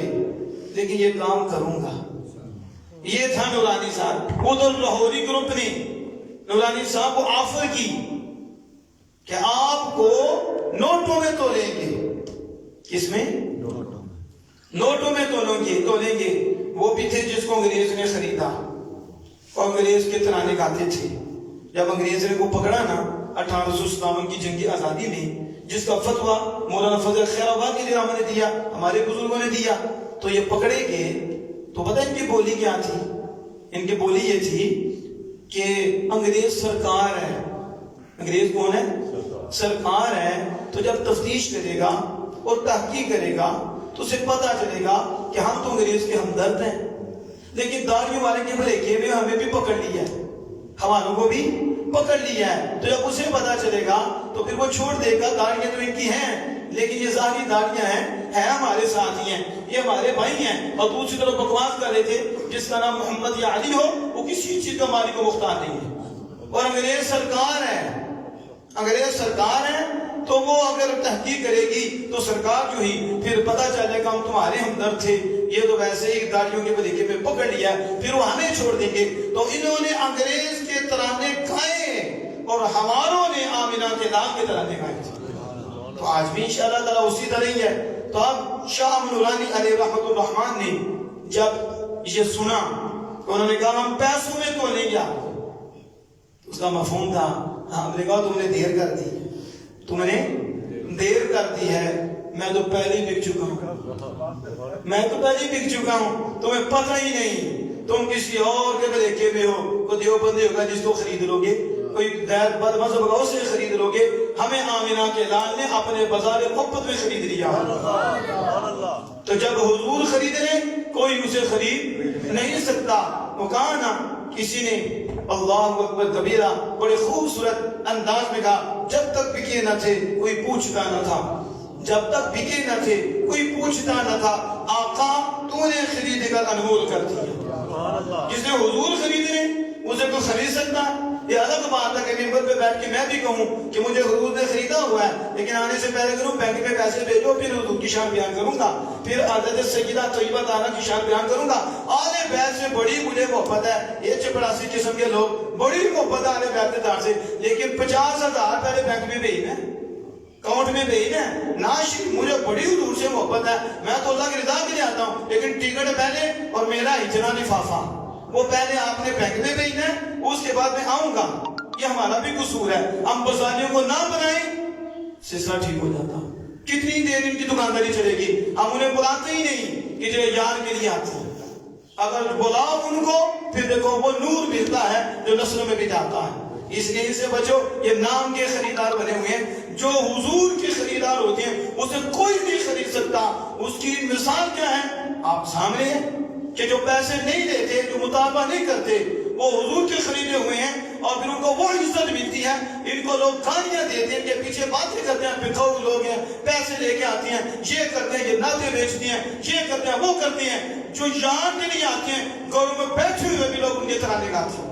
[SPEAKER 2] لیکن یہ کام کروں گا۔ یہ تھا نورانی صاحب۔ ادھر لاہوری گروپ نے نورانی صاحب کو آفر کی کہ آپ کو نوٹوں میں تولیں گے۔ کس میں؟ نوٹوں میں تولیں گے۔ وہ بھی تھے جس کو انگریز نے خریدا اور انگریز کے ترانے گاتے تھے۔ جب انگریز نے کو پکڑا نا 1857 کی جنگی آزادی میں، جس کا فتویٰ مولانا فضل خیر آبادی نے دیا، ہمارے بزرگوں نے دیا، تو یہ پکڑے گئے تو پتہ ان کی بولی کیا تھی؟ ان کی بولی یہ تھی کہ انگریز سرکار ہے۔ انگریز کون ہے؟ سرکار ہے۔ تو جب تفتیش کرے گا اور تحقیق کرے گا تو اسے پتا چلے گا کہ ہم تو انگریز کے ہمدرد ہیں، لیکن داڑیوں والے کے بھلیکے میں ہمیں بھی پکڑ لیا ہے، ہماروں کو بھی پکڑ لیا ہے۔ تو جب اسے پتا چلے گا تو پھر وہ چھوڑ دے گا، داڑیاں تو ان کی ہیں لیکن یہ ظاہری داڑیاں ہیں ہمارے ساتھ ہی ہیں، یہ ہمارے بھائی ہیں۔ اور دوسری طرف بکواس کر رہے تھے جس کا نام محمد یا علی ہو وہ کسی چیز کا مالک و مختار نہیں ہے، اور انگریز سرکار ہے۔ انگریز سرکار ہے تو وہ اگر تحقیق کرے گی تو سرکار جو ہی پھر پتا چلے گا ہم تمہارے ہمدرد تھے، یہ تو ویسے ہی داڑیوں کے بلیکے پہ پکڑ لیا، پھر وہ ہمیں چھوڑ دیں گے۔ تو انہوں نے انگریز کے ترانے گائے اور ہماروں نے آمنہ کے لال کے ترانے گائے تھے۔ تو آج بھی انشاءاللہ تعالیٰ اسی طرح ہی ہے۔ تو اب شاہ نورانی علیہ رحمت الرحمن نے جب یہ سنا تو انہوں نے کہا ہم پیسوں میں تو لیں گے۔ اس کا مفہوم تھا، ہم نے کہا تم نے دیر کر دی، تم نے دیر کر دی ہے، میں تو پہلے ہی بک چکا ہوں، میں تو پہلے ہی بک چکا ہوں، تمہیں پتہ ہی نہیں، تم کسی اور کے بلیکے میں ہو، کوئی دیوبندی ہوگا جس کو خرید لو گے، کوئی غیر بد مذہب ہوگا اسے خرید لو گے، ہمیں آمنہ کے لال نے اپنے بازار محبت میں خرید لیا۔ تو جب حضور خرید لیں کوئی اسے خرید نہیں سکتا۔ وہ کہا نا کسی نے اللہ اکبر کبیرہ بڑے خوبصورت انداز میں کہا جب تک بکے نہ تھے کوئی پوچھتا نہ تھا، جب تک بکے نہ تھے کوئی پوچھتا نہ تھا، آقا تو نے خرید کر انمول کر دیا۔ جس نے حضور خرید لیں اسے کوئی خرید سکتا ہے؟ یہ الگ بات ہے کہ ممبر پہ بیٹھ کے میں بھی کہوں کہ مجھے حضور نے خریدا ہوا ہے، لیکن آنے سے پہلے کروں بینک میں پیسے بھیجو، پھر حضور کی شان بیان کروں گا، پھر حضرت سیدہ طیبہ طاہرہ کی شان بیان کروں گا۔ آل بیت سے بڑی مجھے محبت ہے، یہ چپڑاسی قسم کے لوگ بڑی محبت ہے آل بیت دار سے، لیکن 50,000 پہلے بینک میں بھیجنا ہے، اکاؤنٹ میں بھیجنا ہے۔ ناشر مجھے بڑی حضور سے محبت ہے، میں تو اللہ کی رضا کے لیے آتا ہوں، لیکن ٹکٹ پہلے اور میرا اتنا لفافہ وہ پہلے آپ نے بینک میں بھیجنا ہے، اس کے بعد میں آؤں گا۔ یہ ہمارا بھی قصور ہے، ہم بزاریوں کو نہ بنائیں، سلسلہ ٹھیک ہو جاتا۔ کتنی دیر ان کی دکانداری چلے گی؟ ہم انہیں بلاتے ہی نہیں کہ جو یار کے لیے آتے ہیں، اگر بلاؤ ان کو پھر دیکھو وہ نور ملتا ہے جو نسلوں میں بھی جاتا ہے۔ اس لیے اسے بچو، یہ نام کے خریدار بنے ہوئے ہیں، جو حضور کے خریدار ہوتے ہیں اسے کوئی نہیں خرید سکتا۔ اس کی مثال کیا ہے؟ آپ سامنے ہیں کہ جو پیسے نہیں دیتے، جو مطالبہ نہیں کرتے، وہ حضور کے خریدے ہوئے ہیں، اور پھر ان کو وہ عزت ملتی ہے۔ ان کو لوگ گالیاں دیتے ہیں کہ پیچھے باتیں کرتے ہیں، بکھاؤ لوگ ہیں، پیسے لے کے آتے ہیں، یہ کرتے ہیں، یہ نعتیں بیچتے ہیں، یہ کرتے ہیں، وہ کرتے ہیں۔ جو یار کے لیے آتے ہیں گھروں میں بیٹھے ہوئے بھی لوگ ان کے ترانے گاتے ہیں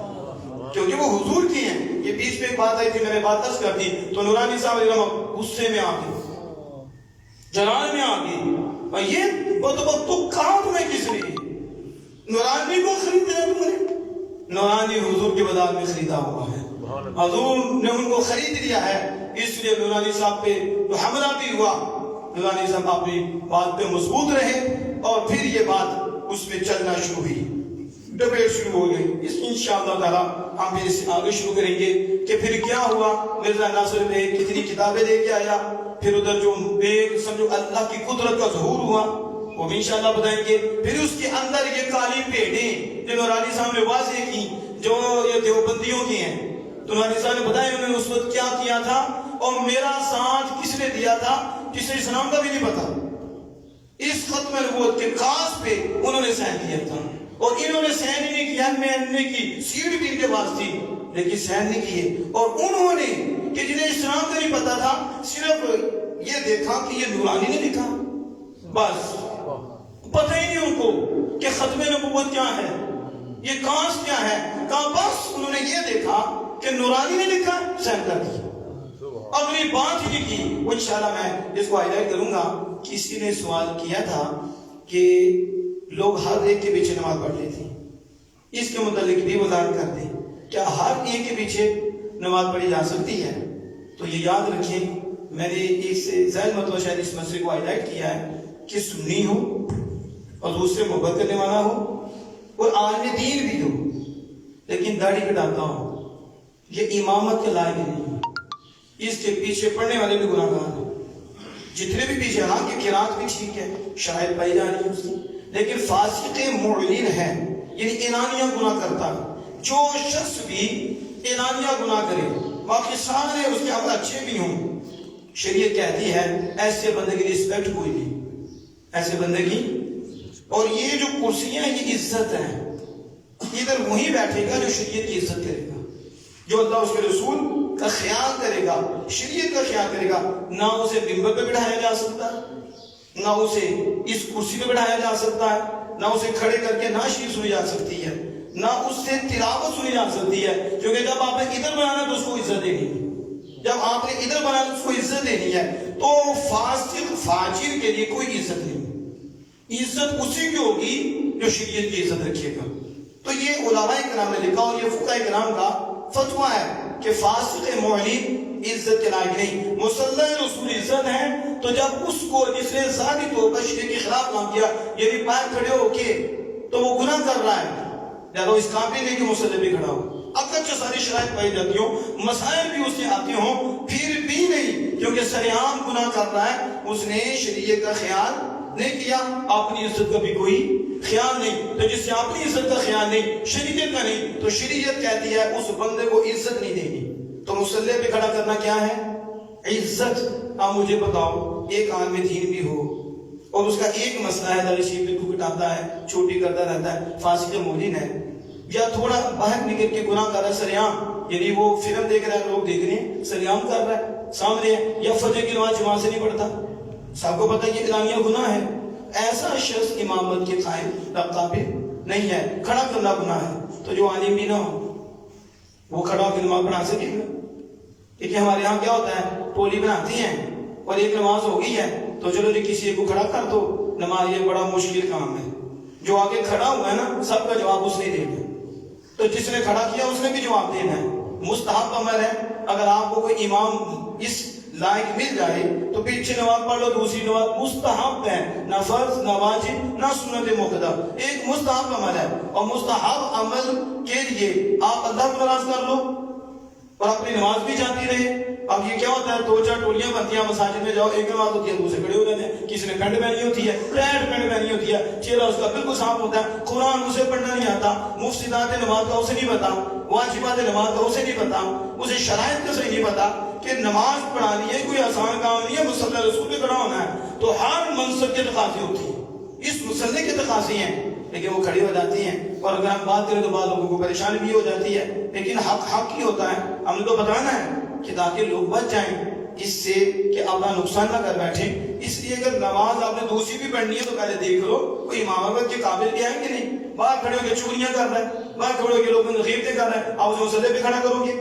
[SPEAKER 2] کیونکہ وہ حضور کی ہیں۔ یہ بیچ میں ایک بات آئی تھی، میں نے بات عرض کر دی، تو نورانی صاحب غصے میں آ گئے، جلال میں آ گئی، اور یہ تو کام تمہیں کس لیے؟ نورانی کو خریدنا ہے تمہیں؟ نورانی حضور کے بازار میں خریدا ہوا ہے، حضور نے ان کو خرید لیا ہے، اس لیے نورانی صاحب پہ جو حملہ بھی ہوا، نورانی صاحب اپنی بات پہ مضبوط رہے اور پھر یہ بات اس میں چلنا شروع ہوئی، ڈبیٹ شروع ہو گئی۔ اس انشاءاللہ تعالیٰ ہم پھر اس آگے شروع کریں گے کہ پھر کیا ہوا، مرزا ناصر نے کتنی کتابیں لے کے آیا، پھر ادھر جو سمجھو اللہ کی قدرت کا ظہور ہوا وہ بھی انشاءاللہ بتائیں گے۔ پھر اس کے اندر یہ کالی پیڑیں جو نورانی صاحب نے واضح کی، جو یہ دیوبندیوں کی ہیں، تو نورانی صاحب نے بتایا انہوں نے اس وقت کیا کیا تھا اور میرا ساتھ کس نے دیا تھا، جسے اسلام کا بھی نہیں پتا۔ اس ختم نبوت کے کاغذ پہ انہوں نے سائن کیا تھا، اور انہوں نے سائن ہی نہیں کیا، میں کی سیٹ بھی ان کے پاس تھی لیکن سائن نہیں کیے، اور انہوں نے کہ جنہیں اسلام کا نہیں پتا تھا صرف یہ دیکھا کہ یہ نورانی نے لکھا، بس پتہ ہی نہیں ان کو کہ ختم نبوت کیا ہے، یہ کاغذ کیا ہے، کہا بس انہوں نے یہ دیکھا کہ نورانی نے لکھا، سائن کر دیا، اگلی بات ہی کی۔ وہ انشاءاللہ میں اس کو ہائی لائٹ کروں گا۔ کسی نے سوال کیا تھا کہ لوگ ہر ایک کے پیچھے نماز پڑھ لیتے ہیں، اس کے متعلق بھی وضاحت کر دیں، کیا ہر ایک کے پیچھے نماز پڑھی جا سکتی ہے؟ تو یہ یاد رکھیں، میں نے ایک سے زائد مرتبہ شاید اس مسئلے کو ہائی لائٹ کیا ہے کہ سنی ہو اور دوسرے محبت کرنے والا ہو اور عالم دین بھی ہو لیکن داڑھی کٹاتا ہو، یہ امامت کے لائق نہیں ہے، اس کے پیچھے پڑھنے والے بھی گناہ گار ہیں، جتنے بھی پیچھے، ہاں کہ قرات بھی ٹھیک ہے، شاید پائی جا رہی ہے اس کی، لیکن فاسق معلن ہے، یعنی اعلانیہ گناہ کرتا ہے۔ جو شخص بھی اعلانیہ گناہ کرے باقی سارے اس کے عمل اچھے بھی ہوں، شریعت کہتی ہے ایسے بندے کی رسپیکٹ کوئی نہیں، ایسے بندے کی، اور یہ جو کرسیاں ہیں یہ عزت ہیں، ادھر وہی بیٹھے گا جو شریعت کی عزت کرے گا، جو اللہ اس کے رسول کا خیال کرے گا، شریعت کا خیال کرے گا، نہ اسے ممبر پہ بٹھایا جا سکتا ہے، نہ اسے اس کرسی پہ بٹھایا جا سکتا ہے، نہ اسے کھڑے کر کے نعت سنی جا سکتی ہے، نہ اس سے تلاوت سنی جا سکتی ہے، کیونکہ جب آپ نے ادھر بنانا تو اس کو عزت دینی ہے، جب آپ نے ادھر بنانا تو اس کو عزت دینی ہے، تو فاسق فاجر کے لیے کوئی عزت نہیں، عزت اسی کی ہوگی جو شریعت کی عزت رکھے گا۔ تو یہ علماء کرام نے لکھا اور یہ فقہاء کرام کا فتویٰ ہے کہ فاسق معلن عزت کے لائق نہیں، مصلی رسول عزت ہے، تو جب اس کو جس نے ذاتی طور پر شریعت کے خلاف کام کیا، یعنی پیر کھڑے ہو کے، تو وہ گناہ کر رہا ہے، لہذا اس قابل نہیں کہ مصلی پہ کھڑا ہو، اگرچہ ساری شرائط پائی جاتی ہوں، مسائل بھی اس سے آتی ہوں، پھر بھی نہیں، کیونکہ سریعام گناہ کر رہا ہے، اس نے شریعت کا خیال نہیں کیا، اپنی عزت کا بھی کوئی خیال نہیں، تو جس سے اپنی عزت کا خیال نہیں، شریعت کا نہیں، تو شریعت کہتی ہے اس بندے کو عزت نہیں دے گی۔ تو مصلی پہ کھڑا کرنا کیا ہے؟ عزت۔ اب مجھے بتاؤ، ایک عالم دین بھی ہو اور اس کا ایک مسئلہ ہے، داڑھی شریف کو کٹاتا ہے، چھوٹی کرتا رہتا ہے، فاسق معلن ہے، یا تھوڑا باہر نکل کے گناہ کر رہا ہے سریعام، یعنی وہ فلم دیکھ رہا ہے، لوگ دیکھ رہے ہیں، سریعام کر رہا ہے، سامنے ہے، یا فجر کی نماز جماعت سے نہیں پڑھتا، سب کو پتہ ہے یہ اعلانیہ گناہ ہے، ایسا شخص امامت کے قائم قابل نہیں ہے، کھڑا کرنا گناہ ہے، تو جو عالم بھی نہ ہو وہ کھڑا ہو کے نماز پڑھا سکے گا؟ لیکن ہمارے یہاں کیا ہوتا ہے، ٹولی بناتی ہیں اور ایک نماز ہو گئی ہے تو چلو جی کسی کو کھڑا کر دو، نماز یہ بڑا مشکل کام ہے، جو آگے کھڑا ہوا ہے نا سب کا جواب اس نے دینا، تو جس نے کھڑا کیا اس نے بھی جواب دینا ہے، مستحب عمل ہے، اگر آپ کو کوئی امام اس لائق مل جائے تو پیچھے نماز پڑھ لو، دوسری نماز مستحب ہے، نہ فرض نہ واجب نہ سنت مؤکدہ، ایک مستحب عمل ہے، اور مستحب عمل کے لیے آپ اللہ کو ناراض کر لو اور اپنی نماز بھی جاتی رہے۔ اب یہ کیا ہوتا ہے، دو چار ٹولیاں بنتی ہیں، مساجد میں جاؤ، ایک نماز ہوتی ہے، دوسرے کھڑے ہو جاتے ہیں، کسی نے پینٹ پہنی ہوتی ہے، ریڈ پینٹ پہنی ہوتی ہے، چہرہ اس کا بالکل صاف ہوتا ہے، قرآن اسے پڑھنا نہیں آتا، مفسدات نماز کا اسے نہیں پتا، واجبات نماز کا اسے نہیں پتا، اسے شرائط کا صحیح نہیں پتا کہ نماز پڑھانی ہے کوئی آسان کام نہیں ہے، مصلی رسول پہ کھڑا ہونا ہے، تو ہر منصب کے تقاضے ہوتی ہیں، اس مصلی کے تقاضے ہیں، لیکن وہ کھڑی ہو جاتی ہیں، اور اگر ہم بات کریں تو بعض لوگوں کو پریشانی بھی ہو جاتی ہے، لیکن حق ہی ہوتا ہے، ہم نے تو بتانا ہے کہ تاکہ لوگ بچ جائیں اس سے کہ اپنا نقصان نہ کر بیٹھیں، اس لیے اگر نماز آپ نے دوسری بھی پڑھنی ہے تو پہلے دیکھ لو کوئی امامت کے قابل بھی ہے کہ نہیں، باہر کھڑے ہو کے چوریاں کر رہا ہے، باہر کھڑے ہو کے لوگوں کو غیبتیں کر رہا ہے، آپ اسے مصلی پہ کھڑا کرو گے،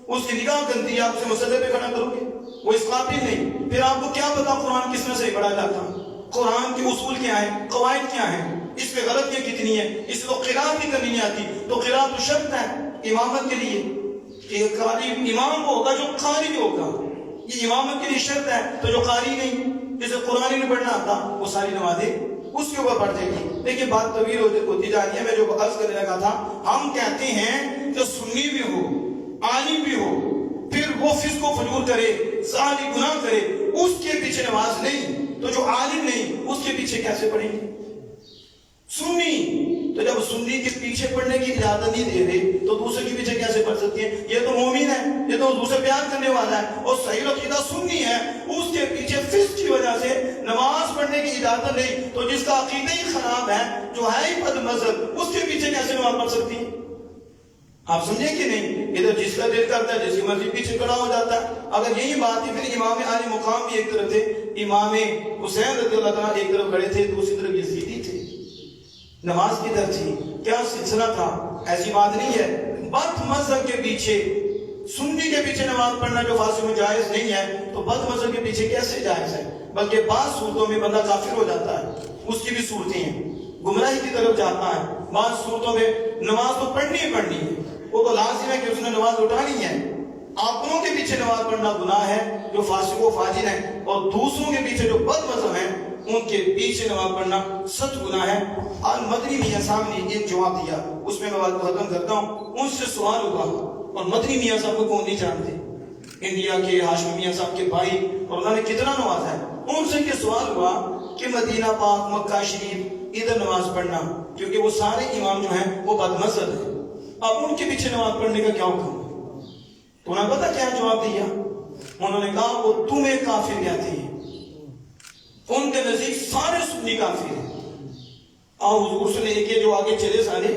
[SPEAKER 2] اس کی نگاہ گندی ہے، آپ اسے مصلی پہ کھڑا کرو گے، وہ اس قابل نہیں، پھر آپ کو کیا پتا قرآن کس میں سے پڑھا جاتا، قرآن کے اصول کیا ہیں، قواعد کیا ہیں، اس میں غلطیاں کتنی ہیں، اس کو قراءت ہی کرنی نہیں آتی، تو قراءت تو شرط ہے امامت کے لیے کہ قاری امام وہ ہوگا جو قاری ہوگا، یہ امامت کے لیے شرط ہے، تو جو قاری نہیں، جسے قرآن نہیں پڑھنا آتا، وہ ساری نمازیں اس کے اوپر پڑھ جائے گی۔ دیکھیں بات طویل ہوتی جا رہی ہے، میں جو عرض کرنے لگا تھا، ہم کہتے ہیں کہ سنی بھی ہو، عالم بھی ہو، پھر وہ فسق و فجور کرے، ظاہری گناہ کرے، اس کے پیچھے نماز نہیں، تو جو عالم نہیں اس کے پیچھے کیسے پڑھیں گے؟ سنی تو جب سنی کے پیچھے پڑھنے کی اجازت نہیں دے رہے تو دوسرے کے پیچھے کیسے پڑھ سکتی ہیں؟ یہ تو مومن ہے، یہ تو حضور سے پیار کرنے والا ہے، اور صحیح عقیدہ سنی ہے، اس کے پیچھے فسق کی وجہ سے نماز پڑھنے کی اجازت نہیں، تو جس کا عقیدہ ہی خراب ہے، جو ہے ہی بد مذہب، اس کے پیچھے کیسے نماز پڑھ سکتی ہیں؟ آپ سمجھیں کہ نہیں؟ ادھر جس کا دل کرتا ہے، جس کی مرضی پیچھے کھڑا ہو جاتا ہے۔ اگر یہی بات ہے، پھر امام عالی مقام بھی ایک طرف تھے، امام حسین رضی اللہ تعالیٰ ایک طرف کھڑے تھے، دوسری طرف یزیدی تھے، نماز کدھر تھی؟ کیا سلسلہ تھا؟ ایسی بات نہیں ہے۔ بد مذہب کے پیچھے، سنی کے پیچھے نماز پڑھنا جو فارسی میں جائز نہیں ہے، تو بد مذہب کے پیچھے کیسے جائز ہے؟ بلکہ بعض صورتوں میں بندہ کافر ہو جاتا ہے، اس کی بھی صورتیں ہیں، گمراہی کی طرف جاتا ہے۔ بعض صورتوں میں نماز تو پڑھنی ہی پڑھنی ہے، وہ تو لازم ہے کہ اس نے نماز اٹھانی ہے۔ اپنوں کے پیچھے نماز پڑھنا گناہ ہے جو فاسق و فاجر ہیں، اور دوسروں کے پیچھے جو بد مذہب ہیں ان کے پیچھے نماز پڑھنا سچ گناہ ہے۔ آج مدنی میاں صاحب نے ایک جواب دیا، اس میں بات کو ختم کرتا ہوں۔ ان سے سوال ہوا، اور مدنی میاں صاحب کو کون نہیں جانتے، انڈیا کے ہاشمی میاں صاحب کے بھائی، اور انہوں نے کتنا نوازا ہے۔ ان سے یہ سوال ہوا کہ مدینہ پاک، مکہ شریف، ادھر نماز پڑھنا، کیونکہ وہ سارے امام جو ہیں وہ بد مذہب ہیں، اب ان کے پیچھے نماز پڑھنے کا کیا حکم؟ تو انہوں نے پتا کیا جواب دیا؟ انہوں نے کہا وہ تمہیں کافر کہتے ہیں، ان کے نزدیک سارے سنی کافر ہیں۔ اور حضور سے لے کے جو آگے چلے سارے،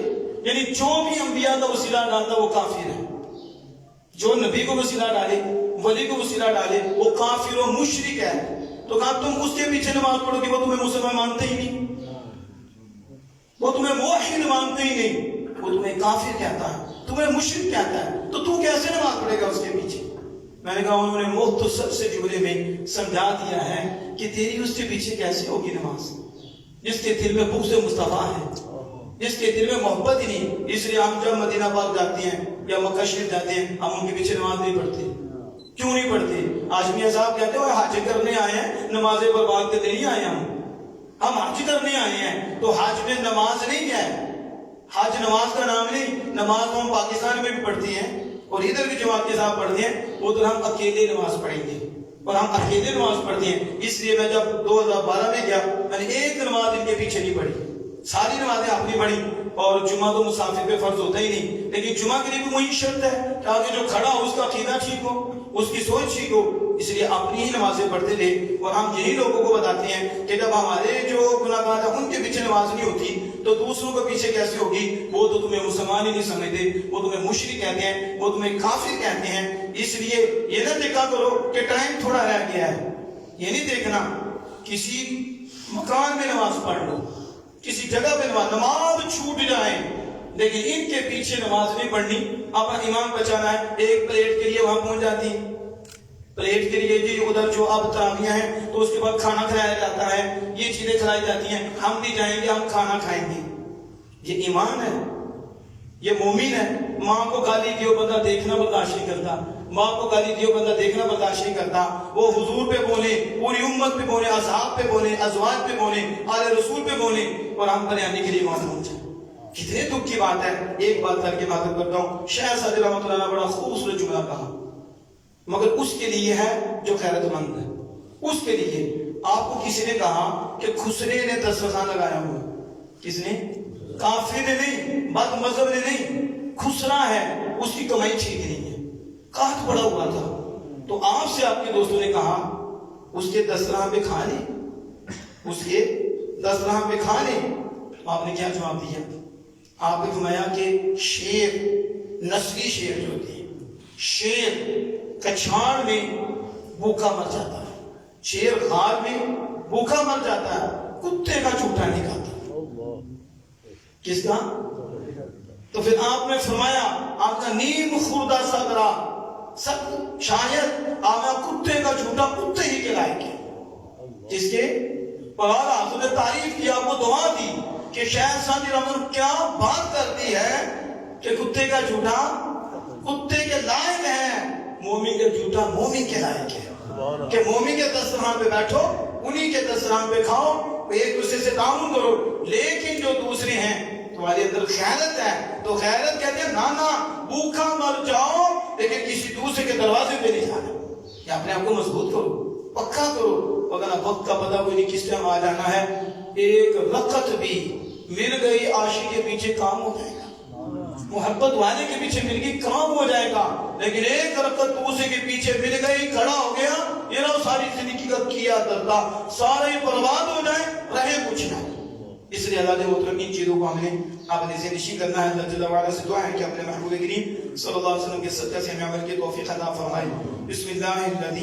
[SPEAKER 2] یعنی جو بھی انبیاء کا وسیلہ ڈالتا وہ کافر ہے، جو نبی کو وسیلہ ڈالے، ولی کو وسیلہ ڈالے، وہ کافر و مشرک ہے۔ تو کہا تم اس کے پیچھے نماز پڑھو گے، وہ تمہیں مسلمان مانتے ہی نہیں، وہ تمہیں موحد مانتے ہی نہیں، وہ تمہیں کافر کہتا ہے، تمہیں مشرک کہتا ہے، تو تو کیسے نماز پڑھے گا اس کے پیچھے؟ میں نے کہا انہوں نے مختصر سے جملے میں سمجھا دیا ہے کہ تیری اس کے پیچھے کیسے ہوگی نماز، جس کے دل میں بغض مصطفیٰ ہے، جس کے دل میں محبت ہی نہیں۔ اس لیے ہم جب مدینہ پاک جاتے ہیں یا مکہ شریف جاتے ہیں، ہم ان کے پیچھے نماز نہیں پڑھتے۔ کیوں نہیں پڑھتے؟ ہاشمی صاحب کہتے ہیں حج کرنے آئے ہیں، نمازیں برباد کرنے نہیں آئے، ہم حج کرنے آئے ہیں، تو حج میں نماز نہیں ہے، حج نماز کا نام نہیں۔ نماز ہم پاکستان میں بھی پڑھتے ہیں اور ادھر بھی جماعت کے ساتھ پڑھتے ہیں، ادھر ہم اکیلے نماز پڑھیں گے اور ہم اکیلے نماز پڑھتے ہیں۔ اس لیے میں جب 2012 میں گیا، میں نے ایک نماز ان کے پیچھے نہیں پڑھی، ساری نمازیں آپ نے پڑھی، اور جمعہ تو مسافر پہ فرض ہوتا ہی نہیں، لیکن جمعہ کے لیے بھی وہی شرط ہے کہ آگے جو کھڑا ہو اس کا عقیدہ ٹھیک ہو، اس کی سوچ ٹھیک ہو، اس لیے اپنی ہی نمازیں پڑھتے تھے۔ اور ہم یہی لوگوں کو بتاتے ہیں کہ جب ہمارے جو گناہ گار ہیں ان کے پیچھے نماز نہیں ہوتی تو دوسروں کے پیچھے کیسے ہوگی؟ وہ تو تمہیں مسلمان ہی نہیں سمجھتے، وہ تمہیں مشرک کہتے ہیں، وہ تمہیں کافر کہتے ہیں۔ اس لیے یہ نہ دیکھا کرو کہ ٹائم تھوڑا رہ گیا ہے، یہ نہیں دیکھنا کسی مکان میں نماز پڑھ لو، کسی جگہ پہ نماز چھوٹ جائے، لیکن ان کے پیچھے نماز نہیں پڑھنی، اپنا ایمان بچانا ہے۔ ایک پلیٹ کے لیے وہاں پہنچ جاتی، پلیٹ کے لیے جی ادھر جو اب تراویح ہیں تو اس کے بعد کھانا کھلایا جاتا ہے، یہ چیزیں کھلائی جاتی ہیں، ہم بھی جائیں گے، ہم کھانا کھائیں گے۔ یہ ایمان ہے، یہ مومن ہے۔ ماں کو گالی دیو بندہ دیکھنا برداشت نہیں کرتا، ماں کو گالی دیو بندہ دیکھنا برداشت نہیں کرتا، وہ حضور پہ بولے، پوری امت پہ بولے، اصحاب پہ بولے، ازواج پہ بولے، آل رسول پہ بولے، اور ہم پر آنے کے لیے وہاں پہنچے۔ کتنے دکھ کی بات ہے۔ ایک بات کر کے بات کرتا ہوں، شیخ سعدی رحمۃ اللہ علیہ نے بڑا خوبصورت جملہ کہا، مگر اس کے لیے ہے جو خیرت مند ہے۔ اس کے لیے آپ کو کسی نے کہا کہ خسرے نے دسترخوان لگایا ہوا، کس نے؟ کافر نے نہیں، بد مذہب نے نہیں، خسرا ہے، اس کی کمائی ٹھیک نہیں ہے، قحط پڑا ہوا تھا، تو آپ سے آپ کے دوستوں نے کہا اس کے دسترخوان پہ کھا لیں، اس کے دسترخوان پہ کھا لیں۔ آپ نے کیا جواب دیا؟ آپ نے فرمایا کہ شیر، نسلی شیر جو ہوتی ہے، شیر کچھاڑ میں بھوکا مر جاتا ہے، شیر غار میں بھوکا مر جاتا ہے، کتے کا جھوٹا نہیں کھاتا۔ کس کا؟ تو پھر آپ نے فرمایا آپ کا نیم خوردہ صدرہ، سب شاید آپ کتے کا جھوٹا کتے ہی کے لائق ہے، جس کے اور حضور نے تعریف کی، آپ کو دعا دی کہ شاید سادی رحمت کیا بات کرتی ہے کہ کتے کا جھوٹا کتے کے لائق ہے، مومن کا جھوٹا مومن کے لائق ہے، کہ مومن کے دسترخوان پہ بیٹھو، انہی کے دسترخوان پہ کھاؤ، ایک دوسرے سے تعاون کرو، لیکن جو دوسرے ہیں تمہارے اندر خیانت ہے تو خیانت کہتے ہیں نانا بھوکا مر جاؤ لیکن کسی دوسرے کے دروازے پہ نہیں جانا، یا اپنے آپ کو مضبوط کرو، پکا کرو، وگرنہ وقت کا پتہ کوئی نہیں کس ٹائم آ جانا ہے۔ ایک رکعت بھی مل گئی عاشق کے پیچھے کام ہو جائے گا، محبت والے کے پیچھے مل گئی کام ہو جائے گا، لیکن ایک رکعت دوسرے کے پیچھے مل گئی کھڑا ہو گیا، یہ رہو ساری زندگی کا کیا درتا سارے برباد ہو جائے، رہے کچھ نہ۔ اس لیے اللہ محترم ان چیزوں کو ہمیں اپنے ذہن نشین کرنا ہے۔ اللہ جل وعلا سے دعا ہے کہ اپنے محبوب کریم صلی اللہ علیہ وسلم کے صدقے سے ہمیں عمل کی توفیق عطا فرمائے۔ بسم اللہ الذی